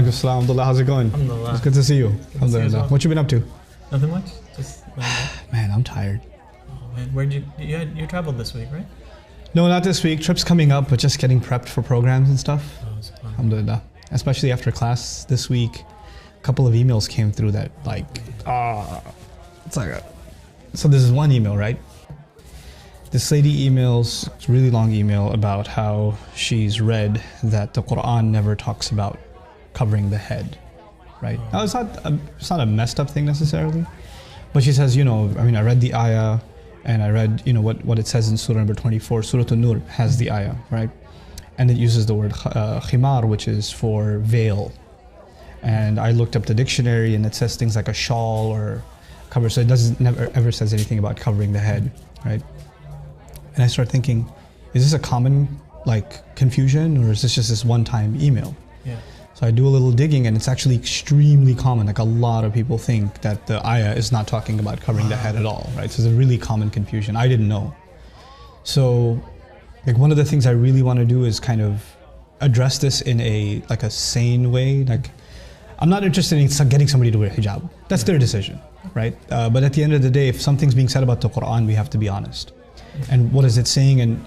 Alaikum assalam. Alhamdulillah. How's it going? Alhamdulillah. It's good to see you. Alhamdulillah. Well. What you been up to? Nothing much. Just Man, I'm tired. Oh, man. Where'd you traveled this week, right? No, not this week. Trip's coming up, but just getting prepped for programs and stuff. Oh, it's fun. Alhamdulillah. Especially after class this week, a couple of emails came through that it's like so this is one email, right? This lady emails, it's a really long email about how she's read that the Quran never talks about covering the head, right? Now, it's not a messed up thing necessarily, but she says, I read the ayah and I read, what it says in surah number 24, Surah An-Nur has the ayah, right? And it uses the word khimar, which is for veil. And I looked up the dictionary and it says things like a shawl or cover, so it never ever says anything about covering the head, right? And I start thinking, is this a common confusion, or is this just this one-time email? Yeah. So I do a little digging, and it's actually extremely common. Like, a lot of people think that the ayah is not talking about covering the head at all, right? So it's a really common confusion. I didn't know. So, one of the things I really want to do is kind of address this in a sane way. I'm not interested in getting somebody to wear hijab. That's their decision, right? But at the end of the day, if something's being said about the Quran, we have to be honest. And what is it saying? And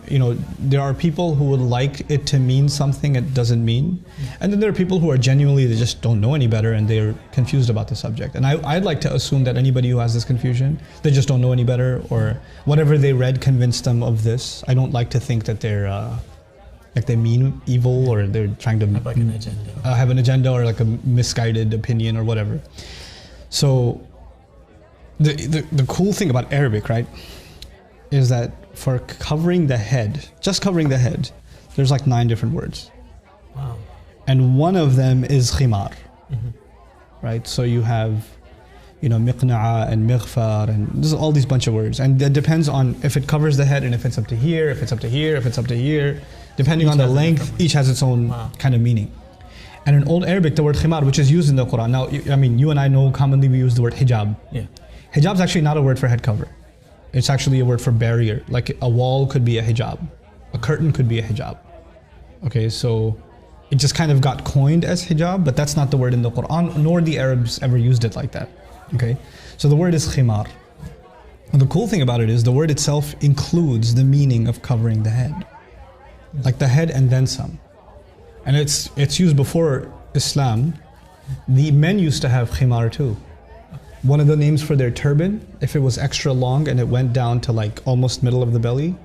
there are people who would like it to mean something it doesn't mean. And then there are people who are genuinely, they just don't know any better and they're confused about the subject. And I'd like to assume that anybody who has this confusion, they just don't know any better, or whatever they read convinced them of this. I don't like to think that they're they mean evil, or they're trying to have an agenda. Have an agenda, or a misguided opinion or whatever. So the cool thing about Arabic, right, is that for covering the head, just covering the head, there's 9 different words. Wow. And one of them is khimar, right? So you have, miqna'a and mighfar, and there's all these bunch of words. And that depends on if it covers the head, and if it's up to here, if it's up to here, if it's up to here. Depending on the length, each has its own kind of meaning. And in Old Arabic, the word khimar, which is used in the Quran. Now, you and I know commonly we use the word hijab. Yeah. Hijab is actually not a word for head cover. It's actually a word for barrier. Like a wall could be a hijab. A curtain could be a hijab. Okay, so it just kind of got coined as hijab, but that's not the word in the Quran, nor the Arabs ever used it like that. Okay, so the word is khimar. And the cool thing about it is the word itself includes the meaning of covering the head. Like the head and then some. And it's used before Islam. The men used to have khimar too. One of the names for their turban, if it was extra long and it went down to almost middle of the belly,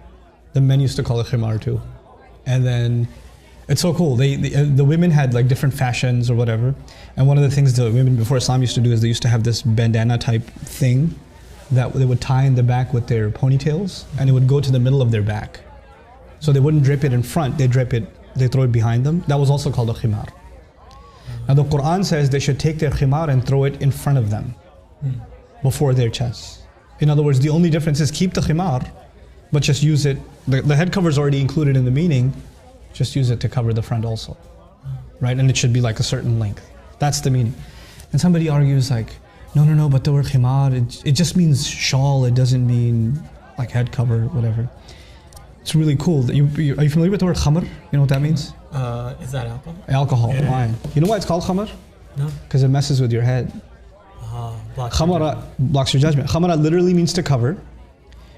the men used to call it khimar too. And then it's so cool. The women had different fashions or whatever. And one of the things the women before Islam used to do is they used to have this bandana type thing that they would tie in the back with their ponytails, and it would go to the middle of their back. So they wouldn't drape it in front, they throw it behind them. That was also called a khimar. Now the Quran says they should take their khimar and throw it in front of them, before their chests. In other words, the only difference is keep the khimar, but just use it. The head cover is already included in the meaning, just use it to cover the front also, right? And it should be a certain length. That's the meaning. And somebody argues no, but the word khimar, it just means shawl, it doesn't mean head cover, whatever. It's really cool. Are you familiar with the word khamr? You know what that means? Is that alcohol? Alcohol, Yeah. wine. You know why it's called khamr? No. Because it messes with your head. Khamara blocks your judgment. Khamara literally means to cover,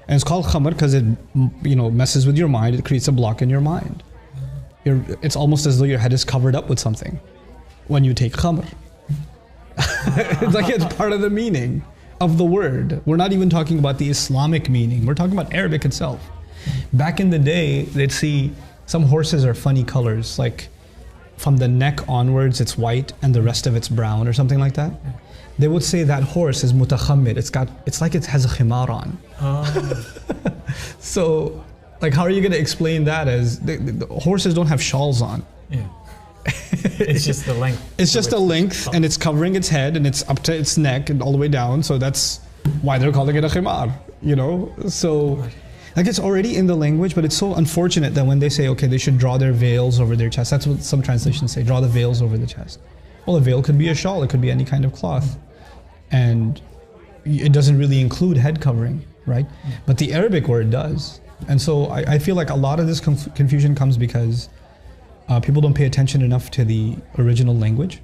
and it's called khamr because it messes with your mind. It creates a block in your mind. It's almost as though your head is covered up with something when you take khamr. It's part of the meaning of the word. We're not even talking about the Islamic meaning. We're talking about Arabic itself. Back in the day, they'd see some horses are funny colors, from the neck onwards it's white and the rest of it's brown or something like that. They would say that horse is mutakhammir. It's like it has a khimar on. So, how are you going to explain that as the horses don't have shawls on? Yeah. It's just the length. It's just a length, and it's covering its head, and it's up to its neck and all the way down. So that's why they're calling it a khimar. So it's already in the language, but it's so unfortunate that when they say, okay, they should draw their veils over their chest. That's what some translations say, draw the veils over the chest. Well, a veil could be a shawl, it could be any kind of cloth. And it doesn't really include head covering, right? But the Arabic word does. And so I feel like a lot of this confusion comes because people don't pay attention enough to the original language.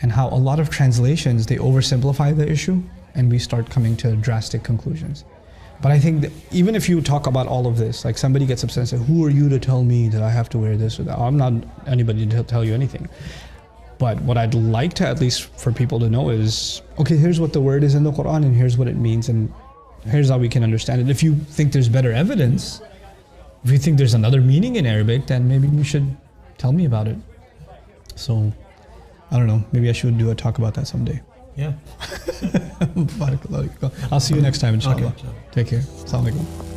and how a lot of translations, they oversimplify the issue and we start coming to drastic conclusions. But I think that even if you talk about all of this, like somebody gets upset and says, who are you to tell me that I have to wear this or that? I'm not anybody to tell you anything. But what I'd like to, at least for people to know, is, okay, here's what the word is in the Quran and here's what it means and here's how we can understand it. If you think there's better evidence, if you think there's another meaning in Arabic, then maybe you should tell me about it. So, I don't know, maybe I should do a talk about that someday. Yeah. I'll see you next time, inshallah. Okay, inshallah. Take care. Assalamu alaikum.